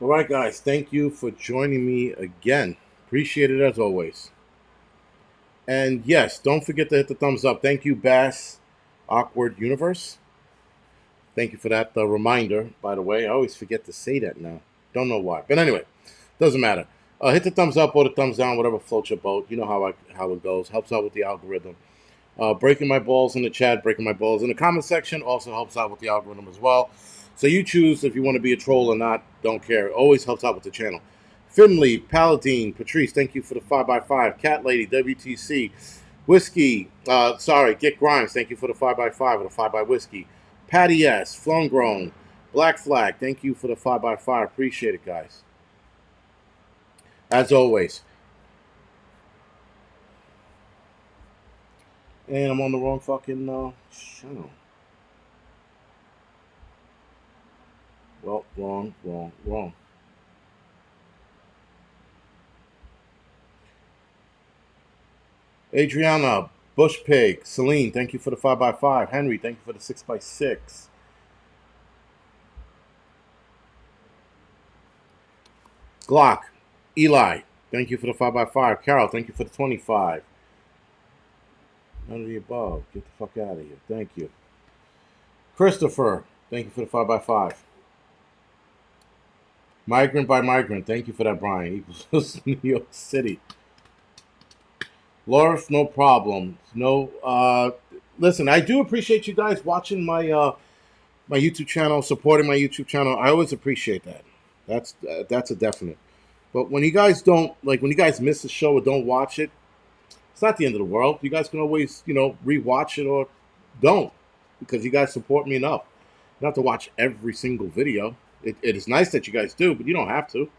All right, guys. Thank you for joining me again. Appreciate it as always. And yes, don't forget to hit the thumbs up. Thank you, Bass Awkward Universe. Thank you for that reminder, by the way. I always forget to say that now. Don't know why. But anyway, doesn't matter. Hit the thumbs up or the thumbs down, whatever floats your boat. You know how it goes. Helps out with the algorithm. Breaking my balls in the chat, breaking my balls in the comment section also helps out with the algorithm as well. So you choose if you want to be a troll or not. Don't care. It always helps out with the channel. Finley, Paladine, Patrice, thank you for the 5x5. Cat Lady, WTC, Whiskey, Get Grimes, thank you for the 5x5 or the 5 by Whiskey. Patty S, Flown Grown, Black Flag, thank you for the 5x5. Appreciate it, guys. As always. And I'm on the wrong fucking channel. Well, wrong. Adriana, Bush Pig, Celine, thank you for the 5x5. Henry, thank you for the 6x6. Glock, Eli, thank you for the 5x5. Carol, thank you for the 25. None of the above. Get the fuck out of here. Thank you. Christopher, thank you for the 5x5. Migrant by Migrant, thank you for that, Brian. Equals New York City. Laura, no problem. No, listen, I do appreciate you guys watching my my YouTube channel, supporting my YouTube channel. I always appreciate that. That's a definite. But when you guys don't when you guys miss the show or don't watch it, it's not the end of the world. You guys can always rewatch it or don't, because you guys support me enough. You don't have to watch every single video. It is nice that you guys do, but you don't have to.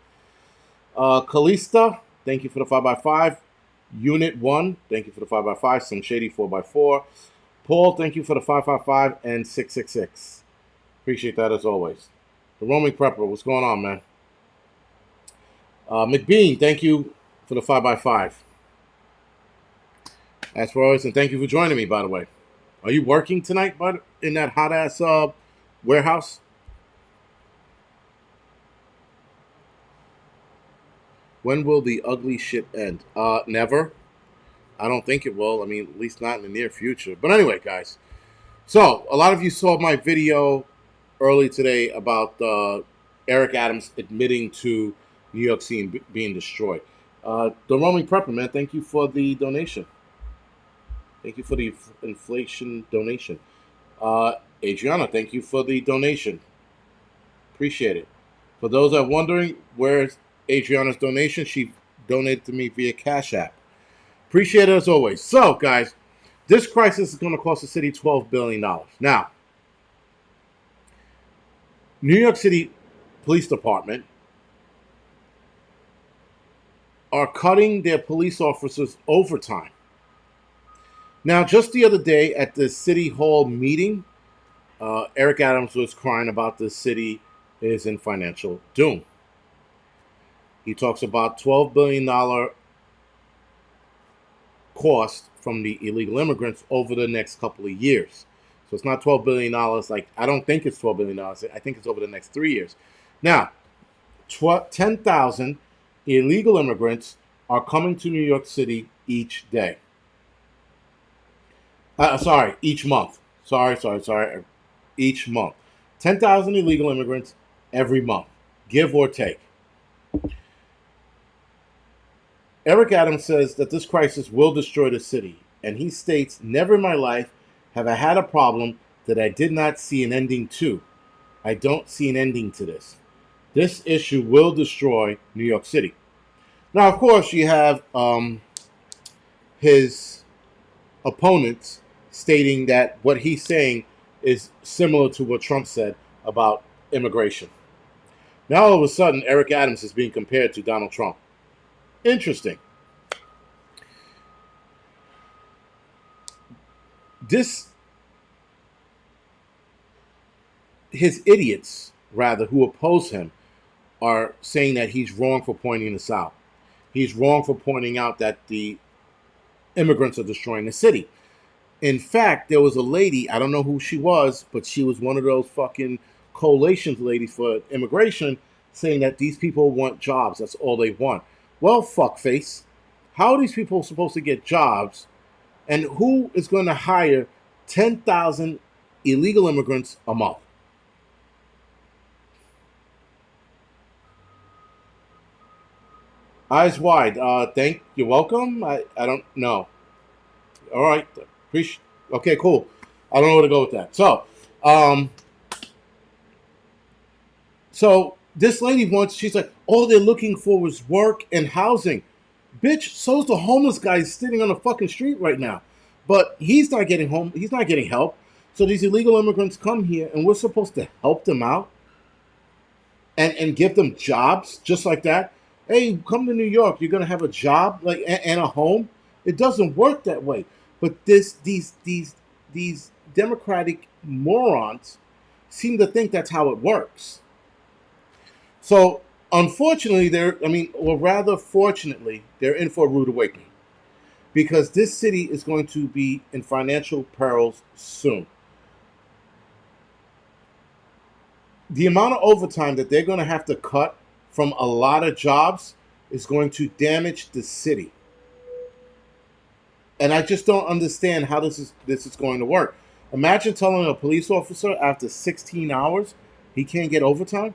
Kalista, thank you for the 5x5. Unit 1, thank you for the 5x5. Some Shady 4x4. Paul, thank you for the 5x5 and 666. Appreciate that as always. The Roaming Prepper, what's going on, man? McBean, thank you for the 5x5. As for always, and thank you for joining me, by the way. Are you working tonight, bud, in that hot-ass warehouse? When will the ugly shit end? Never. I don't think it will. I mean, at least not in the near future. But anyway, guys. So, a lot of you saw my video early today about Eric Adams admitting to New York City being destroyed. The Roaming Prepper, man, thank you for the donation. Thank you for the inflation donation. Adriana, thank you for the donation. Appreciate it. For those that are wondering, where's Adriana's donation? She donated to me via Cash App. Appreciate it as always. So, guys, this crisis is going to cost the city $12 billion. Now, New York City Police Department are cutting their police officers' overtime. Now, just the other day at the City Hall meeting, Eric Adams was crying about the city is in financial doom. He talks about $12 billion cost from the illegal immigrants over the next couple of years. So it's not $12 billion. I don't think it's $12 billion. I think it's over the next 3 years. Now, 10,000 illegal immigrants are coming to New York City each day. Each month. Sorry. Each month. 10,000 illegal immigrants every month, give or take. Eric Adams says that this crisis will destroy the city, and he states, "Never in my life have I had a problem that I did not see an ending to. I don't see an ending to this. This issue will destroy New York City." Now, of course, you have his opponents stating that what he's saying is similar to what Trump said about immigration. Now, all of a sudden, Eric Adams is being compared to Donald Trump. Interesting. His idiots, rather, who oppose him, are saying that he's wrong for pointing this out. He's wrong for pointing out that the immigrants are destroying the city. In fact, there was a lady, I don't know who she was, but she was one of those fucking coalitions ladies for immigration, saying that these people want jobs. That's all they want. Well, fuckface, how are these people supposed to get jobs? And who is going to hire 10,000 illegal immigrants a month? Eyes wide. You're welcome. I don't know. All right. Appreciate. Okay, cool. I don't know where to go with that. Um, so this lady wants. She's like, all they're looking for is work and housing. Bitch, so's the homeless guy sitting on the fucking street right now. But he's not getting home. He's not getting help. So these illegal immigrants come here, and we're supposed to help them out and give them jobs just like that. Hey, come to New York. You're gonna have a job like and a home. It doesn't work that way. But these democratic morons seem to think that's how it works. So unfortunately, or rather fortunately, they're in for a rude awakening because this city is going to be in financial perils soon. The amount of overtime that they're going to have to cut from a lot of jobs is going to damage the city. And I just don't understand how this is going to work. Imagine telling a police officer after 16 hours he can't get overtime,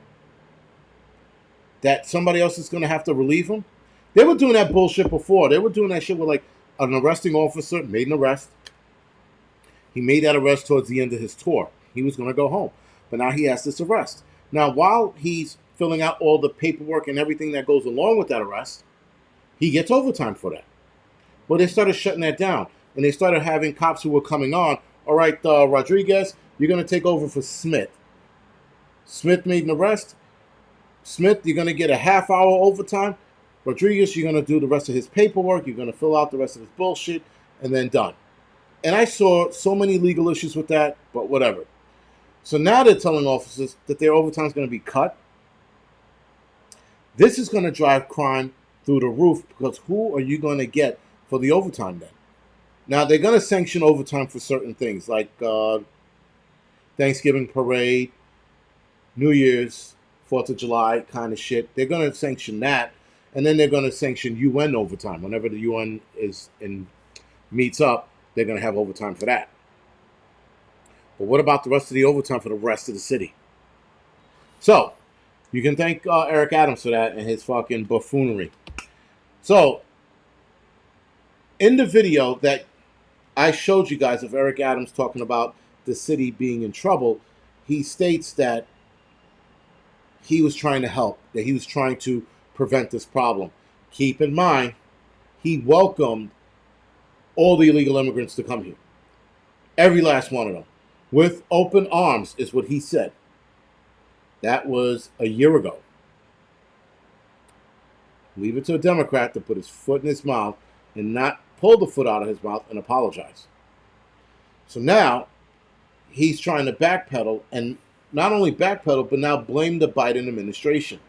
that somebody else is going to have to relieve him. They were doing that bullshit before. They were doing that shit with like an arresting officer made an arrest. He made that arrest towards the end of his tour. He was going to go home. But now he has this arrest. Now, while he's filling out all the paperwork and everything that goes along with that arrest, he gets overtime for that. Well, they started shutting that down. And they started having cops who were coming on. All right, Rodriguez, you're going to take over for Smith. Smith made an arrest. Smith, you're going to get a half hour overtime. Rodriguez, you're going to do the rest of his paperwork. You're going to fill out the rest of his bullshit. And then done. And I saw so many legal issues with that, but whatever. So now they're telling officers that their overtime is going to be cut. This is going to drive crime through the roof because who are you going to get for the overtime then? Now, they're going to sanction overtime for certain things like Thanksgiving parade, New Year's, 4th of July kind of shit. They're going to sanction that. And then they're going to sanction UN overtime. Whenever the UN meets up, they're going to have overtime for that. But what about the rest of the overtime for the rest of the city? So, you can thank Eric Adams for that and his fucking buffoonery. So, in the video that I showed you guys of Eric Adams talking about the city being in trouble, he states that he was trying to help, that he was trying to prevent this problem. Keep in mind, he welcomed all the illegal immigrants to come here. Every last one of them. With open arms, is what he said. That was a year ago. Leave it to a Democrat to put his foot in his mouth and not pull the foot out of his mouth and apologize. So now, he's trying to backpedal, and not only backpedal, but now blame the Biden administration.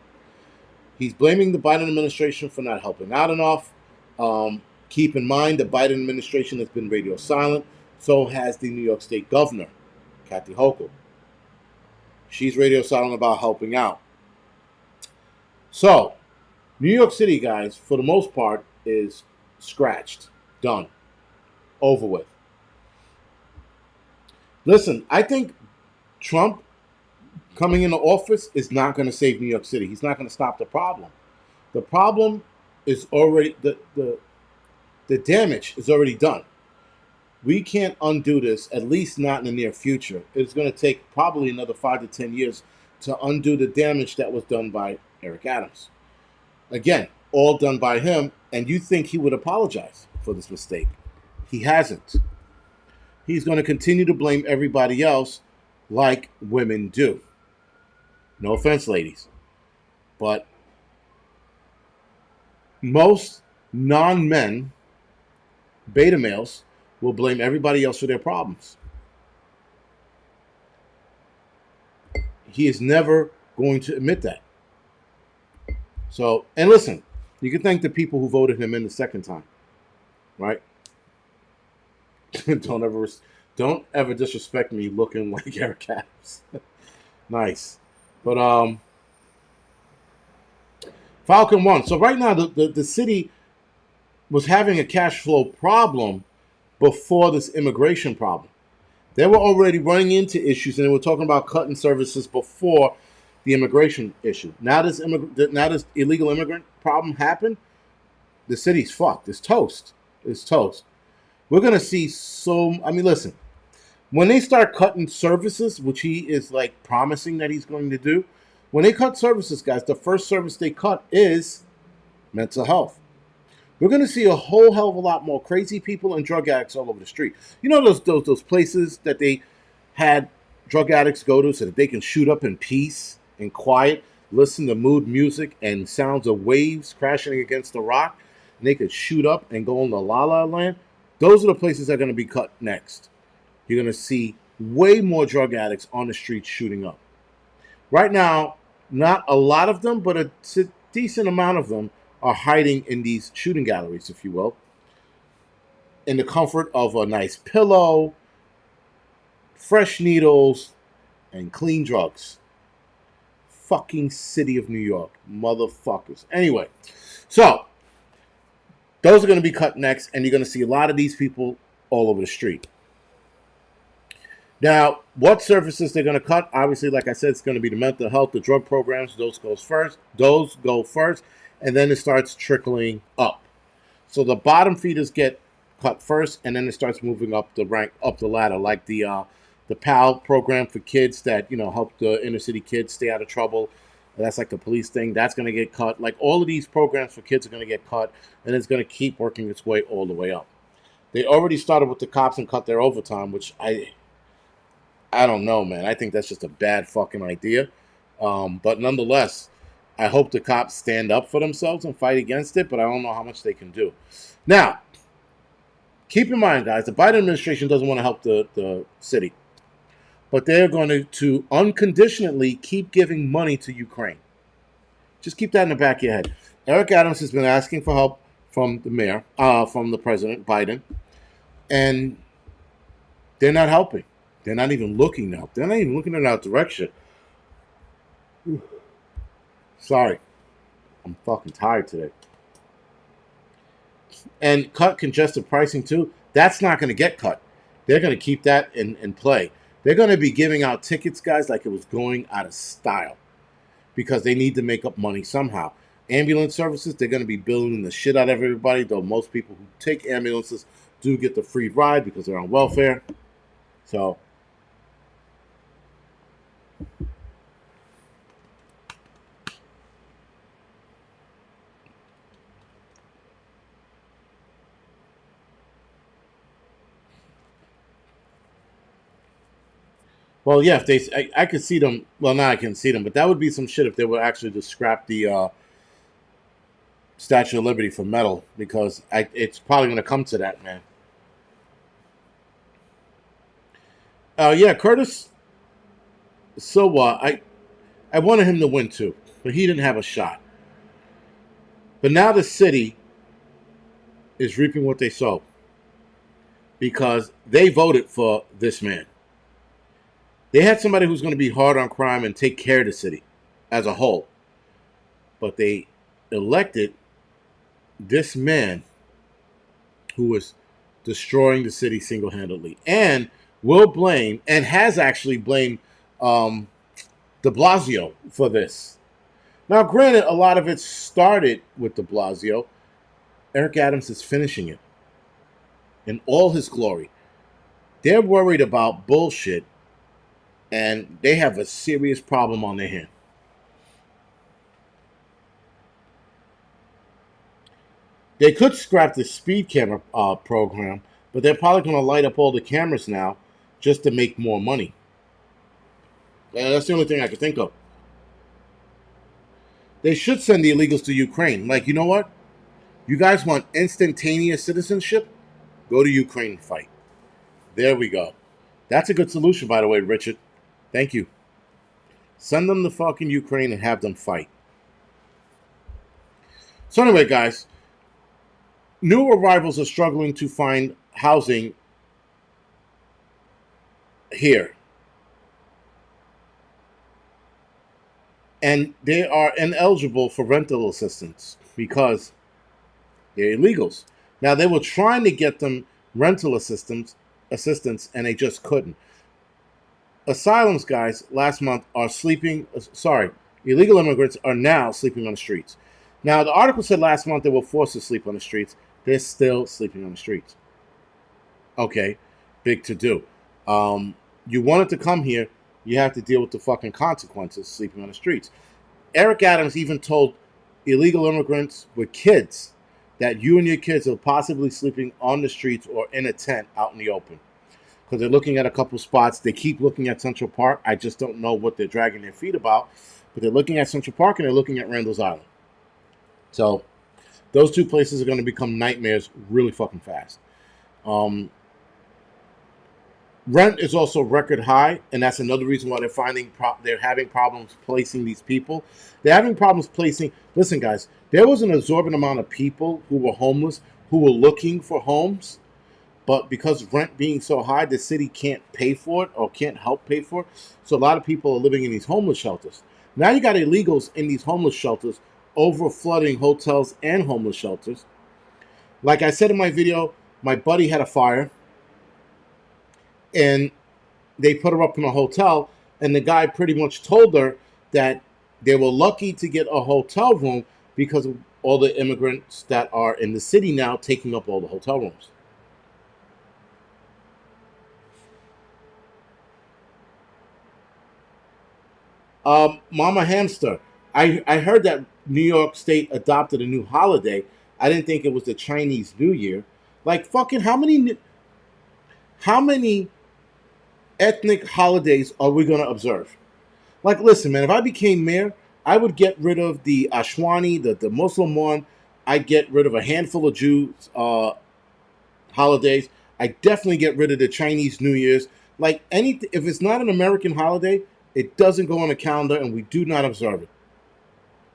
He's blaming the Biden administration for not helping out enough. Keep in mind, the Biden administration has been radio silent. So has the New York State governor, Kathy Hochul. She's radio silent about helping out. So, New York City, guys, for the most part, is scratched. Done. Over with. Listen, I think Trump coming into office is not going to save New York City. He's not going to stop the problem. The problem is already, the damage is already done. We can't undo this, at least not in the near future. It's going to take probably another 5 to 10 years to undo the damage that was done by Eric Adams. Again, all done by him, and you think he would apologize for this mistake. He hasn't. He's going to continue to blame everybody else like women do. No offense, ladies. But most non-men, beta males, will blame everybody else for their problems. He is never going to admit that. So, and listen, you can thank the people who voted him in the second time, right? don't ever disrespect me looking like Eric Adams. Nice. But Falcon 1. So right now, the city was having a cash flow problem before this immigration problem. They were already running into issues, and they were talking about cutting services before the immigration issue. Now this illegal immigrant problem happened. The city's fucked. It's toast. It's toast. We're gonna see so. I mean, listen. When they start cutting services, which he is like promising that he's going to do, when they cut services, guys, the first service they cut is mental health. We're going to see a whole hell of a lot more crazy people and drug addicts all over the street. You know those places that they had drug addicts go to so that they can shoot up in peace and quiet, listen to mood music and sounds of waves crashing against the rock, and they could shoot up and go in the La La Land. Those are the places that are going to be cut next. You're going to see way more drug addicts on the streets shooting up. Right now, not a lot of them, but a decent amount of them are hiding in these shooting galleries, if you will, in the comfort of a nice pillow, fresh needles, and clean drugs. Fucking city of New York, motherfuckers. Anyway, so those are going to be cut next, and you're going to see a lot of these people all over the street. Now, what services they're going to cut? Obviously, like I said, it's going to be the mental health, the drug programs. Those go first, and then it starts trickling up. So the bottom feeders get cut first, and then it starts moving up the rank, up the ladder, like the PAL program for kids that help the inner city kids stay out of trouble. That's like the police thing. That's going to get cut. Like all of these programs for kids are going to get cut, and it's going to keep working its way all the way up. They already started with the cops and cut their overtime, which I don't know, man. I think that's just a bad fucking idea. But nonetheless, I hope the cops stand up for themselves and fight against it, but I don't know how much they can do. Now, keep in mind, guys, the Biden administration doesn't want to help the city. But they're going to unconditionally keep giving money to Ukraine. Just keep that in the back of your head. Eric Adams has been asking for help from the mayor, from the president, Biden, and they're not helping. They're not even looking now. They're not even looking in that direction. Sorry. I'm fucking tired today. And cut congested pricing too. That's not going to get cut. They're going to keep that in play. They're going to be giving out tickets, guys, like it was going out of style. Because they need to make up money somehow. Ambulance services, they're going to be billing the shit out of everybody. Though most people who take ambulances do get the free ride because they're on welfare. So... Well, yeah, if I could see them. Well, now I can see them, but that would be some shit if they would actually just scrap the Statue of Liberty for metal, because it's probably going to come to that, man. Yeah, Curtis Silva, I wanted him to win too, but he didn't have a shot. But now the city is reaping what they sow, because they voted for this man. They had somebody who's going to be hard on crime and take care of the city as a whole. But they elected this man who was destroying the city single-handedly. And will blame, and has actually blamed de Blasio for this. Now, granted, a lot of it started with de Blasio. Eric Adams is finishing it in all his glory. They're worried about bullshit, and they have a serious problem on their hand. They could scrap the speed camera program, but they're probably going to light up all the cameras now just to make more money. That's the only thing I could think of. They should send the illegals to Ukraine. Like, you know what? You guys want instantaneous citizenship? Go to Ukraine and fight. There we go. That's a good solution, by the way, Richard. Thank you. Send them to fucking Ukraine and have them fight. So anyway, guys, new arrivals are struggling to find housing here. and they are ineligible for rental assistance because they're illegals. Now they were trying to get them rental assistance, and they just couldn't. Asylums guys last month are sleeping. Sorry, illegal immigrants are now sleeping on the streets. Now the article said last month they were forced to sleep on the streets. They're still sleeping on the streets. Okay, big to do. You wanted to come here, you have to deal with the fucking consequences sleeping on the streets. Eric Adams even told illegal immigrants with kids that you and your kids are possibly sleeping on the streets or in a tent out in the open. Because they're looking at a couple spots. They keep looking at Central Park. I just don't know what they're dragging their feet about. But they're looking at Central Park and they're looking at Randall's Island. So those two places are going to become nightmares really fucking fast. Rent is also record high, and that's another reason why they're having problems placing these people. They're having problems placing. Listen, guys, there was an absorbent amount of people who were homeless who were looking for homes, but because rent being so high, the city can't pay for it or can't help pay for it. So a lot of people are living in these homeless shelters. Now you got illegals in these homeless shelters over flooding hotels and homeless shelters. Like I said in my video, my buddy had a fire, and they put her up in a hotel, and the guy pretty much told her that they were lucky to get a hotel room because of all the immigrants that are in the city now taking up all the hotel rooms. Mama Hamster, I heard that New York State adopted a new holiday. I didn't think it was the Chinese New Year. Like fucking how many ethnic holidays are we going to observe? Like, listen, man, if I became mayor, I would get rid of the Ashwani, the Muslim one. I'd get rid of a handful of Jews holidays. I definitely get rid of the Chinese New Year's. Like, anything, if it's not an American holiday, it doesn't go on the calendar, and we do not observe it.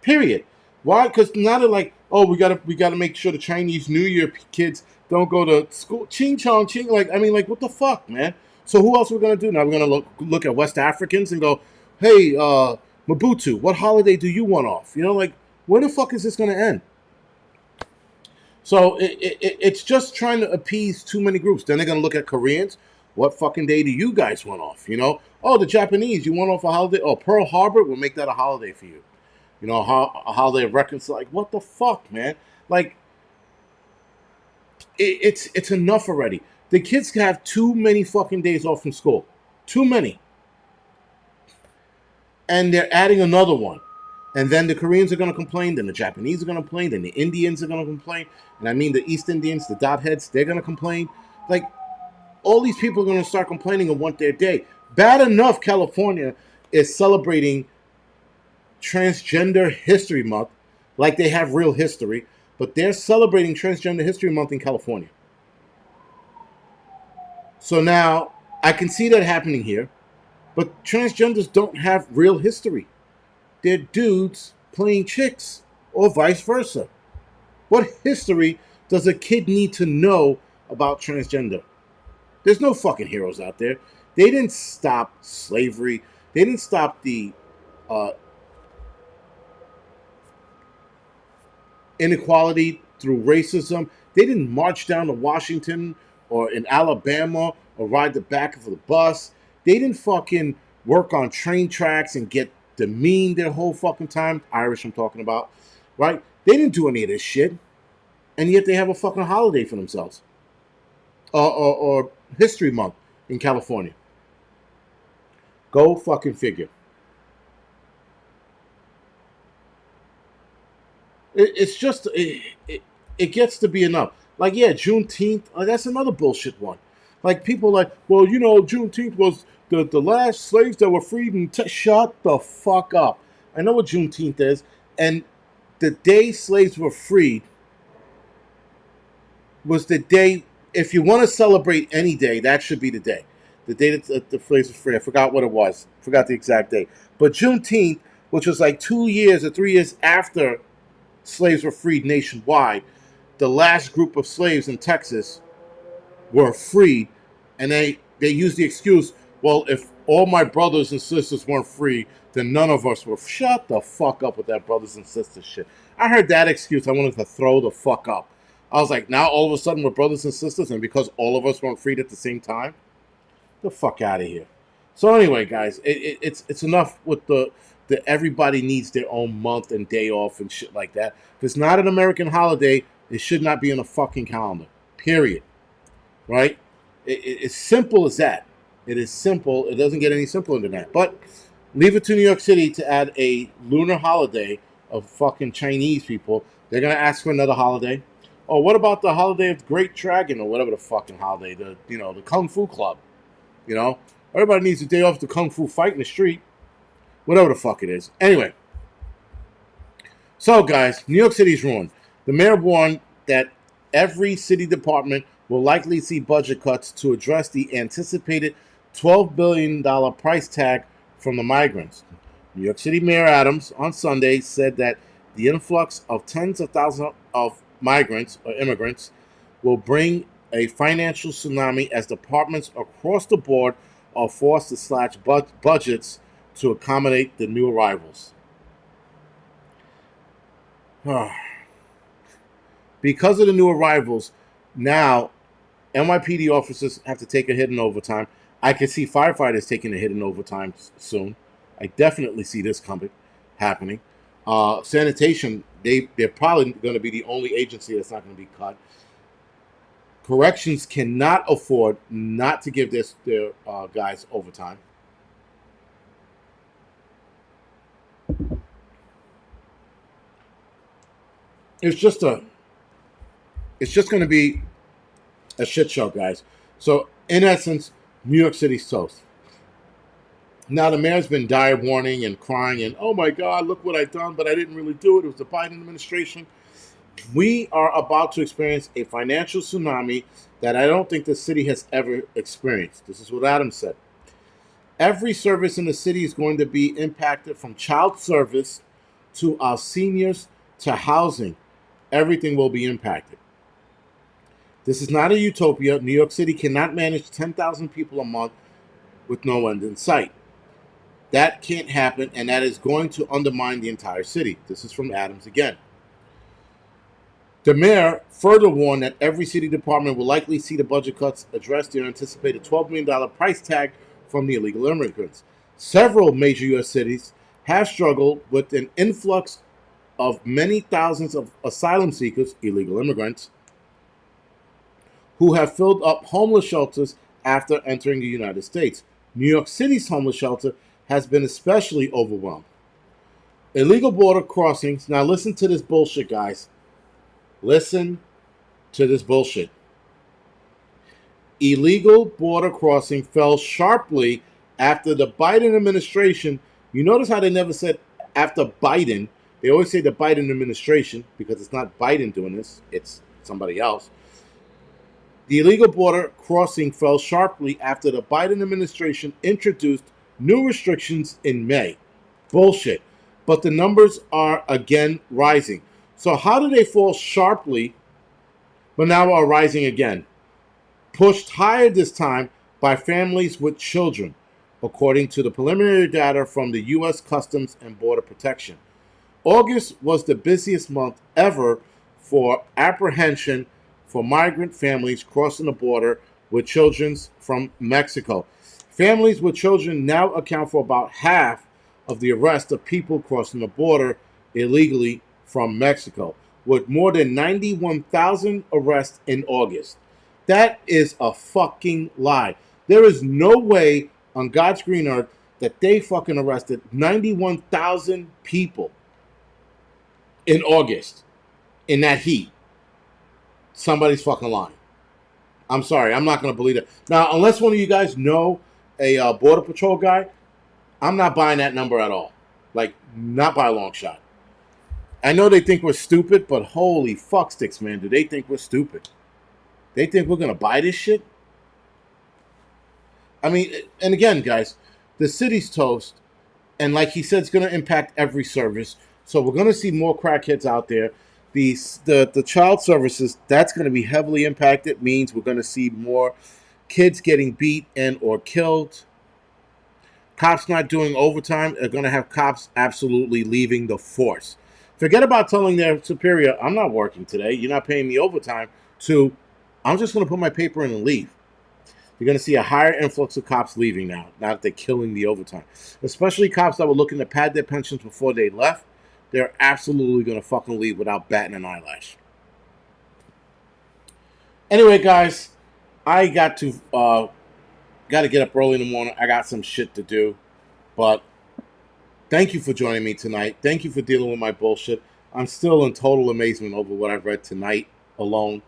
Period. Why? Because now they're like, oh, we gotta make sure the Chinese New Year kids don't go to school. Ching chong ching. Like, I mean, like, what the fuck, man? So who else are we gonna do now? We're gonna look at West Africans and go, hey, Mabutu, what holiday do you want off? You know, like, where the fuck is this gonna end? So it's just trying to appease too many groups. Then they're gonna look at Koreans. What fucking day do you guys want off? You know, oh, the Japanese, you want off a holiday? Oh, Pearl Harbor, we'll make that a holiday for you. You know, how they reconcile. Like, what the fuck, man? Like, it's enough already. The kids have too many fucking days off from school. Too many. And they're adding another one. And then the Koreans are going to complain. Then the Japanese are going to complain. Then the Indians are going to complain. And I mean the East Indians, the dot heads, they're going to complain. Like, all these people are going to start complaining and want their day. Bad enough California is celebrating Transgender History Month, like they have real history, but they're celebrating Transgender History Month in California. So now I can see that happening here, but transgenders don't have real history. They're dudes playing chicks, or vice versa. What history does a kid need to know about transgender? There's no fucking heroes out there. They didn't stop slavery. They didn't stop the inequality through racism. They didn't march down to Washington or in Alabama or ride the back of the bus. They didn't fucking work on train tracks and get demeaned their whole fucking time. Irish, I'm talking about, right? They didn't do any of this shit, and yet they have a fucking holiday for themselves, or History Month in California. Go fucking figure. It's just it gets to be enough. Like, yeah, Juneteenth, that's another bullshit one. Like, people like, well, you know, Juneteenth was the last slaves that were freed. And shut the fuck up. I know what Juneteenth is, and the day slaves were freed was the day. If you want to celebrate any day, that should be the day. The day that the slaves were free. I forgot what it was. Forgot the exact date. But Juneteenth, which was like 2 years or 3 years after slaves were freed nationwide, the last group of slaves in Texas were freed, and they used the excuse, well, if all my brothers and sisters weren't free, then none of us were. Shut the fuck up with that brothers and sisters shit. I heard that excuse. I wanted to throw the fuck up. I was like, now all of a sudden we're brothers and sisters, and because all of us weren't freed at the same time, the fuck out of here. So anyway, guys, it's enough with the everybody needs their own month and day off and shit like that. If it's not an American holiday, it should not be on a fucking calendar. Period. Right? It's simple as that. It is simple. It doesn't get any simpler than that. But leave it to New York City to add a lunar holiday of fucking Chinese people. They're gonna ask for another holiday. Oh, what about the holiday of the Great Dragon or whatever the fucking holiday? The Kung Fu Club. Everybody needs a day off to kung fu fight in the street. Whatever the fuck it is. Anyway. So, guys, New York City's ruined. The mayor warned that every city department will likely see budget cuts to address the anticipated $12 billion price tag from the migrants. New York City Mayor Adams on Sunday said that the influx of tens of thousands of migrants or immigrants will bring a financial tsunami as departments across the board are forced to slash budgets to accommodate the new arrivals. Because of the new arrivals, now NYPD officers have to take a hit in overtime. I can see firefighters taking a hit in overtime soon. I definitely see this happening. Sanitation, they're probably going to be the only agency that's not going to be cut. Corrections cannot afford not to give their guys overtime. It's just going to be a shit show, guys. So, in essence, New York City's toast. Now, the mayor's been dire warning and crying and, oh my God, look what I've done, but I didn't really do it. It was the Biden administration. We are about to experience a financial tsunami that I don't think the city has ever experienced. This is what Adams said. Every service in the city is going to be impacted, from child service to our seniors to housing. Everything will be impacted. This is not a utopia. New York City cannot manage 10,000 people a month with no end in sight. That can't happen, and that is going to undermine the entire city. This is from Adams again. The mayor further warned that every city department will likely see the budget cuts address their anticipated $12 million price tag from the illegal immigrants. Several major U.S. cities have struggled with an influx of many thousands of asylum seekers, illegal immigrants, who have filled up homeless shelters after entering the United States. New York City's homeless shelter has been especially overwhelmed. Illegal border crossings. Now listen to this bullshit, guys. Listen to this bullshit. Illegal border crossing fell sharply after the Biden administration. You notice how they never said after Biden. They always say the Biden administration because it's not Biden doing this. It's somebody else. The illegal border crossing fell sharply after the Biden administration introduced new restrictions in May. Bullshit. But the numbers are again rising. So how do they fall sharply, but now are rising again? Pushed higher this time by families with children, according to the preliminary data from the U.S. Customs and Border Protection. August was the busiest month ever for apprehension for migrant families crossing the border with children from Mexico. Families with children now account for about half of the arrest of people crossing the border illegally from Mexico, with more than 91,000 arrests in August. That is a fucking lie. There is no way on God's green earth that they fucking arrested 91,000 people in August in that heat. Somebody's fucking lying. I'm sorry, I'm not going to believe it. Now, unless one of you guys know a Border Patrol guy, I'm not buying that number at all. Like, not by a long shot. I know they think we're stupid, but holy fuck sticks, man. Do they think we're stupid? They think we're going to buy this shit? I mean, and again, guys, the city's toast. And like he said, it's going to impact every service. So we're going to see more crackheads out there. The child services, that's going to be heavily impacted. Means we're going to see more kids getting beat and or killed. Cops not doing overtime are going to have cops absolutely leaving the force. Forget about telling their superior, I'm not working today, you're not paying me overtime, to, I'm just going to put my paper in and leave. You're going to see a higher influx of cops leaving now that they're killing the overtime. Especially cops that were looking to pad their pensions before they left. They're absolutely going to fucking leave without batting an eyelash. Anyway, guys, I got to get up early in the morning. I got some shit to do. But thank you for joining me tonight. Thank you for dealing with my bullshit. I'm still in total amazement over what I've read tonight alone.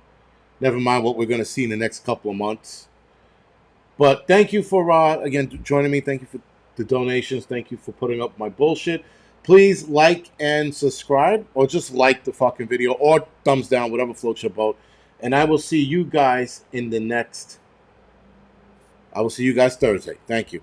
Never mind what we're going to see in the next couple of months. But thank you for, again, joining me. Thank you for the donations. Thank you for putting up my bullshit. Please like and subscribe, or just like the fucking video, or thumbs down, whatever floats your boat. And I will see you guys in the next... I will see you guys Thursday. Thank you.